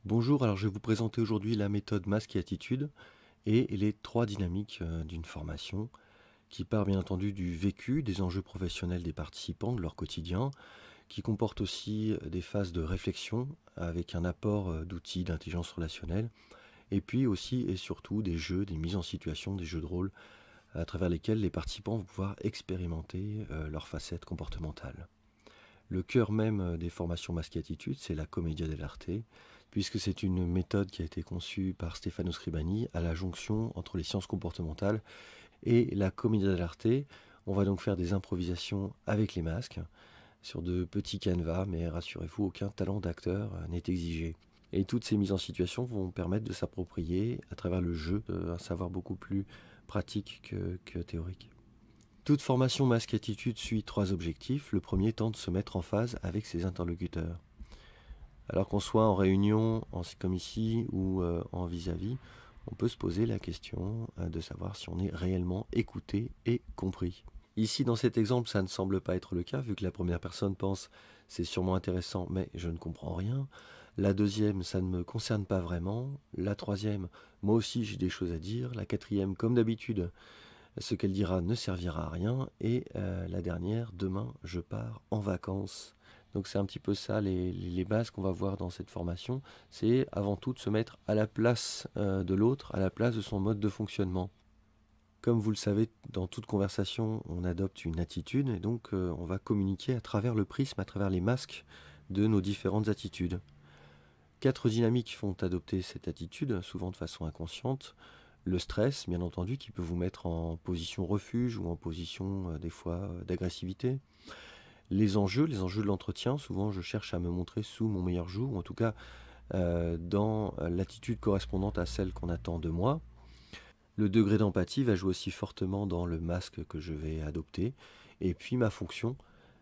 Bonjour, alors je vais vous présenter aujourd'hui la méthode masque et attitude et les trois dynamiques d'une formation qui part bien entendu du vécu, des enjeux professionnels des participants, de leur quotidien, qui comporte aussi des phases de réflexion avec un apport d'outils d'intelligence relationnelle, et puis aussi et surtout des jeux, des mises en situation, des jeux de rôle à travers lesquels les participants vont pouvoir expérimenter leurs facettes comportementales. Le cœur même des formations masque et attitude, c'est la commedia dell'arte, puisque c'est une méthode qui a été conçue par Stefano Scribani à la jonction entre les sciences comportementales et la commedia dell'arte. On va donc faire des improvisations avec les masques sur de petits canevas, mais rassurez-vous, aucun talent d'acteur n'est exigé. Et toutes ces mises en situation vont permettre de s'approprier à travers le jeu un savoir beaucoup plus pratique que théorique. Toute formation masque attitude suit trois objectifs. Le premier étant de se mettre en phase avec ses interlocuteurs. Alors qu'on soit en réunion, comme ici, ou en vis-à-vis, on peut se poser la question de savoir si on est réellement écouté et compris. Ici, dans cet exemple, ça ne semble pas être le cas, vu que la première personne pense « c'est sûrement intéressant, mais je ne comprends rien ». La deuxième, ça ne me concerne pas vraiment. La troisième, moi aussi j'ai des choses à dire. La quatrième, comme d'habitude, ce qu'elle dira ne servira à rien. Et la dernière, demain, je pars en vacances. Donc c'est un petit peu ça les bases qu'on va voir dans cette formation. C'est avant tout de se mettre à la place de l'autre, à la place de son mode de fonctionnement. Comme vous le savez, dans toute conversation, on adopte une attitude et donc on va communiquer à travers le prisme, à travers les masques de nos différentes attitudes. Quatre dynamiques font adopter cette attitude, souvent de façon inconsciente. Le stress, bien entendu, qui peut vous mettre en position refuge ou en position des fois d'agressivité. Les enjeux de l'entretien, souvent je cherche à me montrer sous mon meilleur jour, ou en tout cas dans l'attitude correspondante à celle qu'on attend de moi. Le degré d'empathie va jouer aussi fortement dans le masque que je vais adopter. Et puis ma fonction,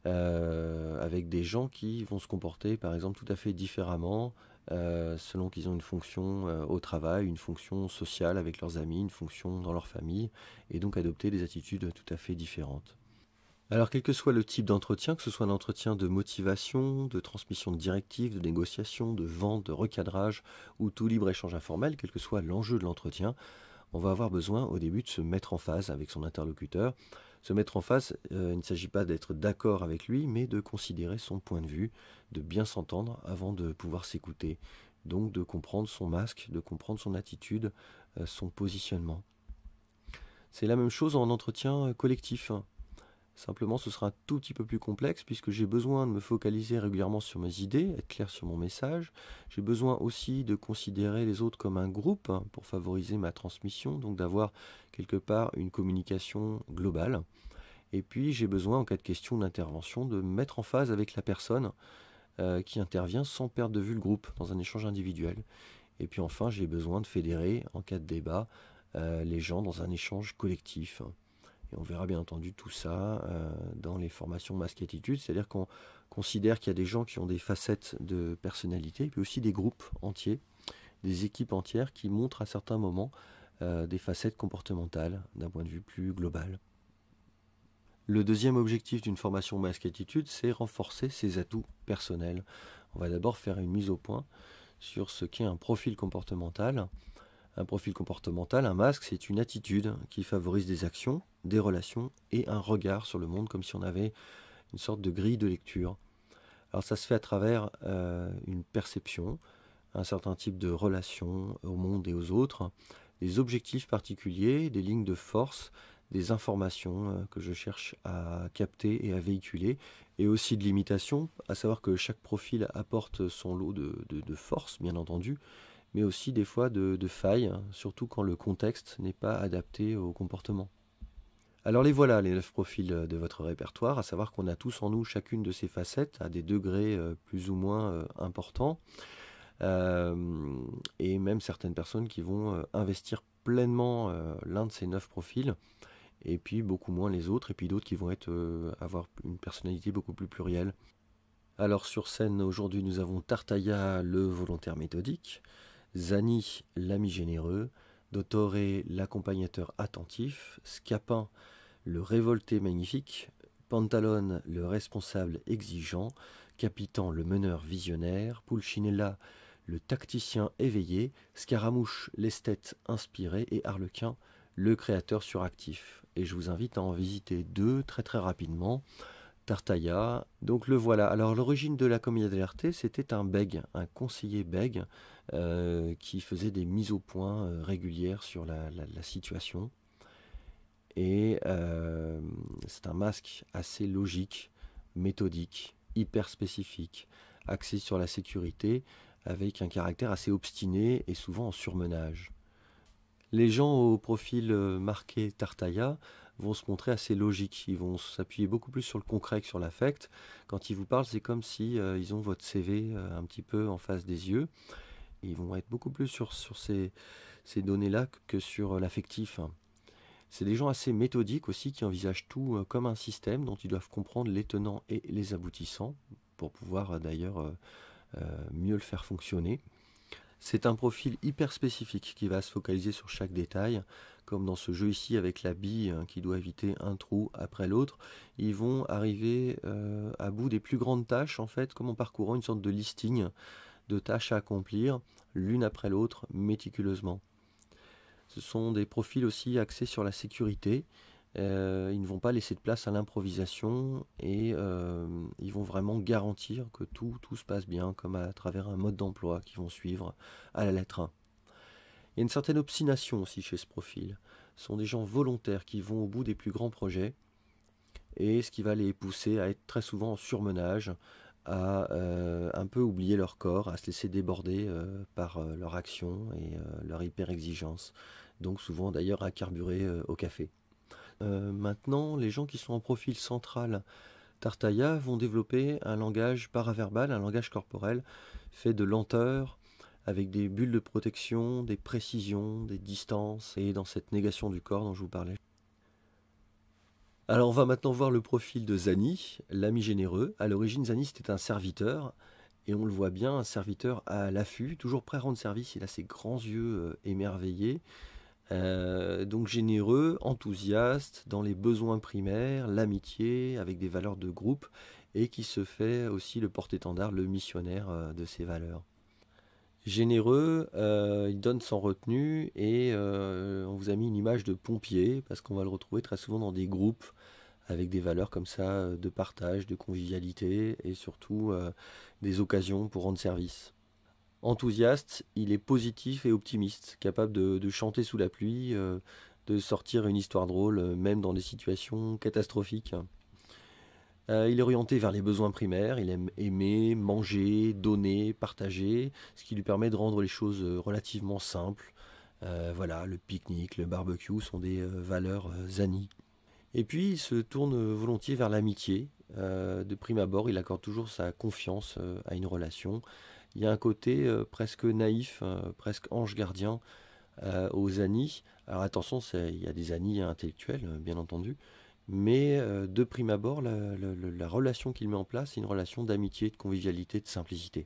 avec des gens qui vont se comporter par exemple tout à fait différemment, selon qu'ils ont une fonction au travail, une fonction sociale avec leurs amis, une fonction dans leur famille, et donc adopter des attitudes tout à fait différentes. Alors quel que soit le type d'entretien, que ce soit un entretien de motivation, de transmission de directives, de négociation, de vente, de recadrage, ou tout libre-échange informel, quel que soit l'enjeu de l'entretien, on va avoir besoin au début de se mettre en phase avec son interlocuteur. Se mettre en phase, il ne s'agit pas d'être d'accord avec lui, mais de considérer son point de vue, de bien s'entendre avant de pouvoir s'écouter. Donc de comprendre son masque, de comprendre son attitude, son positionnement. C'est la même chose en entretien collectif. Simplement, ce sera un tout petit peu plus complexe puisque j'ai besoin de me focaliser régulièrement sur mes idées, être clair sur mon message. J'ai besoin aussi de considérer les autres comme un groupe pour favoriser ma transmission, donc d'avoir quelque part une communication globale. Et puis, j'ai besoin, en cas de question d'intervention, de me mettre en phase avec la personne qui intervient sans perdre de vue le groupe dans un échange individuel. Et puis enfin, j'ai besoin de fédérer, en cas de débat, les gens dans un échange collectif. Et on verra bien entendu tout ça dans les formations masque attitude, c'est-à-dire qu'on considère qu'il y a des gens qui ont des facettes de personnalité, et puis aussi des groupes entiers, des équipes entières qui montrent à certains moments des facettes comportementales d'un point de vue plus global. Le deuxième objectif d'une formation masque attitude, c'est renforcer ses atouts personnels. On va d'abord faire une mise au point sur ce qu'est un profil comportemental. Un profil comportemental, un masque, c'est une attitude qui favorise des actions, des relations et un regard sur le monde, comme si on avait une sorte de grille de lecture. Alors ça se fait à travers une perception, un certain type de relation au monde et aux autres, des objectifs particuliers, des lignes de force, des informations que je cherche à capter et à véhiculer, et aussi de limitations, à savoir que chaque profil apporte son lot de force, bien entendu, mais aussi des fois de failles, surtout quand le contexte n'est pas adapté au comportement. Alors les voilà, les 9 profils de votre répertoire, à savoir qu'on a tous en nous chacune de ces facettes à des degrés plus ou moins importants, et même certaines personnes qui vont investir pleinement l'un de ces 9 profils, et puis beaucoup moins les autres, et puis d'autres qui vont avoir une personnalité beaucoup plus plurielle. Alors sur scène aujourd'hui nous avons Tartaglia, le volontaire méthodique, Zani, l'ami généreux, Dottore, l'accompagnateur attentif, Scapin, le révolté magnifique, Pantalone, le responsable exigeant, Capitan, le meneur visionnaire, Pulcinella, le tacticien éveillé, Scaramouche l'esthète inspiré et Arlequin le créateur suractif. Et je vous invite à en visiter deux très très rapidement. Tartaglia, donc le voilà. Alors l'origine de la Commedia dell'arte, c'était un bègue, un conseiller bègue qui faisait des mises au point régulières sur la situation. Et c'est un masque assez logique, méthodique, hyper spécifique, axé sur la sécurité, avec un caractère assez obstiné et souvent en surmenage. Les gens au profil marqué Tartaglia vont se montrer assez logiques. Ils vont s'appuyer beaucoup plus sur le concret que sur l'affect. Quand ils vous parlent, c'est comme si ils ont votre CV un petit peu en face des yeux. Ils vont être beaucoup plus sur ces données-là que sur l'affectif. C'est des gens assez méthodiques aussi qui envisagent tout comme un système dont ils doivent comprendre les tenants et les aboutissants pour pouvoir d'ailleurs mieux le faire fonctionner. C'est un profil hyper spécifique qui va se focaliser sur chaque détail, comme dans ce jeu ici avec la bille qui doit éviter un trou après l'autre. Ils vont arriver à bout des plus grandes tâches en fait, comme en parcourant une sorte de listing de tâches à accomplir, l'une après l'autre, méticuleusement. Ce sont des profils aussi axés sur la sécurité. Ils ne vont pas laisser de place à l'improvisation et ils vont vraiment garantir que tout se passe bien, comme à travers un mode d'emploi qu'ils vont suivre à la lettre 1. Il y a une certaine obstination aussi chez ce profil. Ce sont des gens volontaires qui vont au bout des plus grands projets et ce qui va les pousser à être très souvent en surmenage, à un peu oublier leur corps, à se laisser déborder par leur action et leur hyper-exigence. Donc souvent d'ailleurs à carburer au café. Maintenant, les gens qui sont en profil central Tartaglia vont développer un langage paraverbal, un langage corporel fait de lenteur, avec des bulles de protection, des précisions, des distances, et dans cette négation du corps dont je vous parlais. Alors on va maintenant voir le profil de Zani, l'ami généreux. À l'origine, Zani c'était un serviteur, et on le voit bien, un serviteur à l'affût, toujours prêt à rendre service. Il a ses grands yeux émerveillés. Donc généreux, enthousiaste dans les besoins primaires, l'amitié avec des valeurs de groupe et qui se fait aussi le porte-étendard, le missionnaire de ces valeurs. Généreux, il donne sans retenue et on vous a mis une image de pompier parce qu'on va le retrouver très souvent dans des groupes avec des valeurs comme ça de partage, de convivialité et surtout des occasions pour rendre service. Enthousiaste, il est positif et optimiste, capable de chanter sous la pluie, de sortir une histoire drôle, même dans des situations catastrophiques. Il est orienté vers les besoins primaires, il aime aimer, manger, donner, partager, ce qui lui permet de rendre les choses relativement simples. Voilà, le pique-nique, le barbecue sont des valeurs Zani. Et puis il se tourne volontiers vers l'amitié. De prime abord, il accorde toujours sa confiance à une relation. Il y a un côté presque naïf, presque ange gardien aux Zani. Alors attention, il y a des Zani intellectuels, bien entendu, mais de prime abord, la relation qu'il met en place, c'est une relation d'amitié, de convivialité, de simplicité.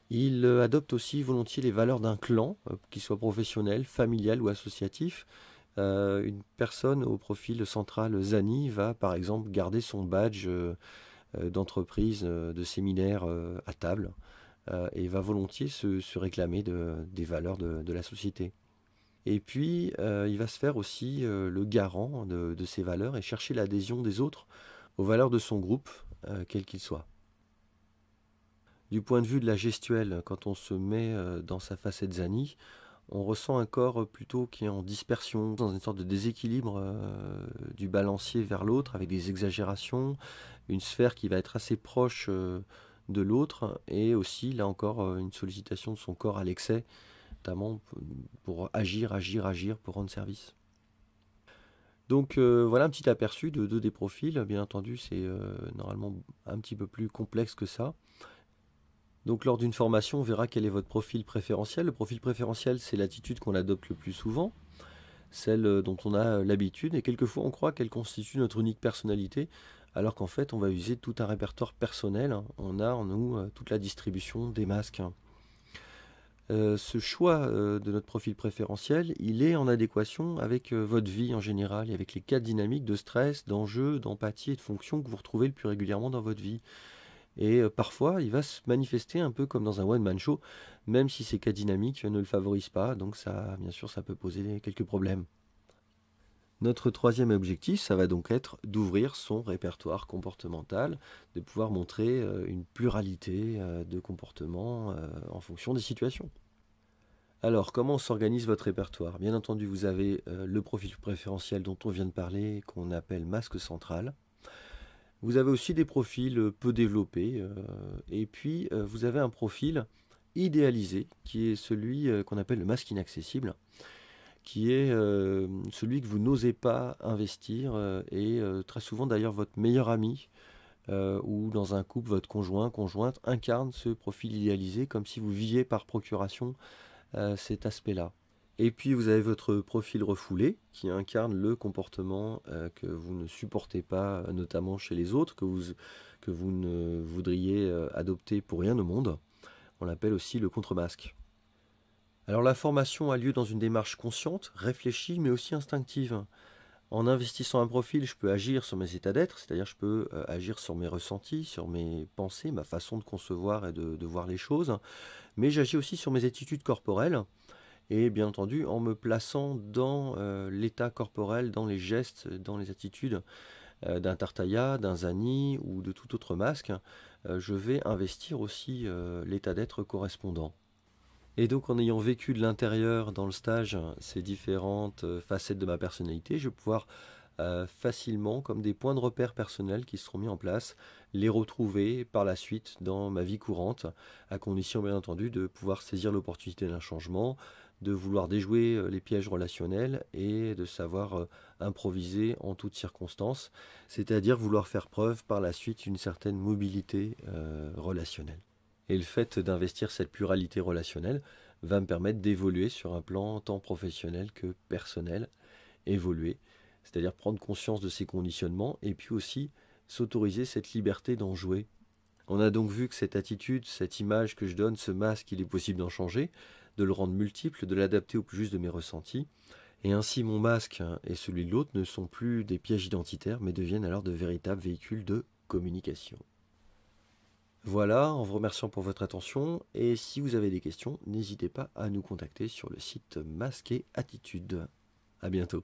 Il adopte aussi volontiers les valeurs d'un clan, qu'il soit professionnel, familial ou associatif. Une personne au profil central Zani va par exemple garder son badge d'entreprise, de séminaire à table, et va volontiers se réclamer des valeurs de la société. Et puis, il va se faire aussi le garant de ces valeurs et chercher l'adhésion des autres aux valeurs de son groupe, quel qu'il soit. Du point de vue de la gestuelle, quand on se met dans sa facette Zani, on ressent un corps plutôt qui est en dispersion, dans une sorte de déséquilibre du balancier vers l'autre, avec des exagérations, une sphère qui va être assez proche de l'autre, et aussi, là encore, une sollicitation de son corps à l'excès, notamment pour agir, pour rendre service. Donc voilà un petit aperçu de deux des profils. Bien entendu, c'est normalement un petit peu plus complexe que ça. Donc lors d'une formation, on verra quel est votre profil préférentiel. Le profil préférentiel, c'est l'attitude qu'on adopte le plus souvent, celle dont on a l'habitude, et quelquefois on croit qu'elle constitue notre unique personnalité, alors qu'en fait on va user tout un répertoire personnel. On a en nous toute la distribution des masques. Ce choix de notre profil préférentiel, il est en adéquation avec votre vie en général et avec les quatre dynamiques de stress, d'enjeu, d'empathie et de fonction que vous retrouvez le plus régulièrement dans votre vie. Et parfois, il va se manifester un peu comme dans un one-man show, même si ces cas dynamiques ne le favorisent pas, donc ça, bien sûr, ça peut poser quelques problèmes. Notre troisième objectif, ça va donc être d'ouvrir son répertoire comportemental, de pouvoir montrer une pluralité de comportements en fonction des situations. Alors, comment s'organise votre répertoire? Bien entendu, vous avez le profil préférentiel dont on vient de parler, qu'on appelle masque central. Vous avez aussi des profils peu développés, et puis vous avez un profil idéalisé, qui est celui qu'on appelle le masque inaccessible, qui est celui que vous n'osez pas investir, et très souvent d'ailleurs votre meilleur ami, ou dans un couple, votre conjoint, conjointe, incarne ce profil idéalisé comme si vous viviez par procuration cet aspect-là. Et puis vous avez votre profil refoulé qui incarne le comportement que vous ne supportez pas, notamment chez les autres, que vous ne voudriez adopter pour rien au monde. On l'appelle aussi le contre-masque. Alors la formation a lieu dans une démarche consciente, réfléchie, mais aussi instinctive. En investissant un profil, je peux agir sur mes états d'être, c'est-à-dire je peux agir sur mes ressentis, sur mes pensées, ma façon de concevoir et de voir les choses, mais j'agis aussi sur mes attitudes corporelles, et bien entendu en me plaçant dans l'état corporel, dans les gestes, dans les attitudes d'un Tartaglia, d'un Zani ou de tout autre masque, je vais investir aussi l'état d'être correspondant. Et donc en ayant vécu de l'intérieur dans le stage ces différentes facettes de ma personnalité, je vais pouvoir facilement, comme des points de repère personnels qui seront mis en place, les retrouver par la suite dans ma vie courante, à condition bien entendu de pouvoir saisir l'opportunité d'un changement, de vouloir déjouer les pièges relationnels et de savoir improviser en toutes circonstances, c'est-à-dire vouloir faire preuve par la suite d'une certaine mobilité relationnelle. Et le fait d'investir cette pluralité relationnelle va me permettre d'évoluer sur un plan tant professionnel que personnel, évoluer, c'est-à-dire prendre conscience de ses conditionnements et puis aussi s'autoriser cette liberté d'en jouer. On a donc vu que cette attitude, cette image que je donne, ce masque, il est possible d'en changer, de le rendre multiple, de l'adapter au plus juste de mes ressentis. Et ainsi mon masque et celui de l'autre ne sont plus des pièges identitaires, mais deviennent alors de véritables véhicules de communication. Voilà, en vous remerciant pour votre attention, et si vous avez des questions, n'hésitez pas à nous contacter sur le site Masque et Attitude. À bientôt.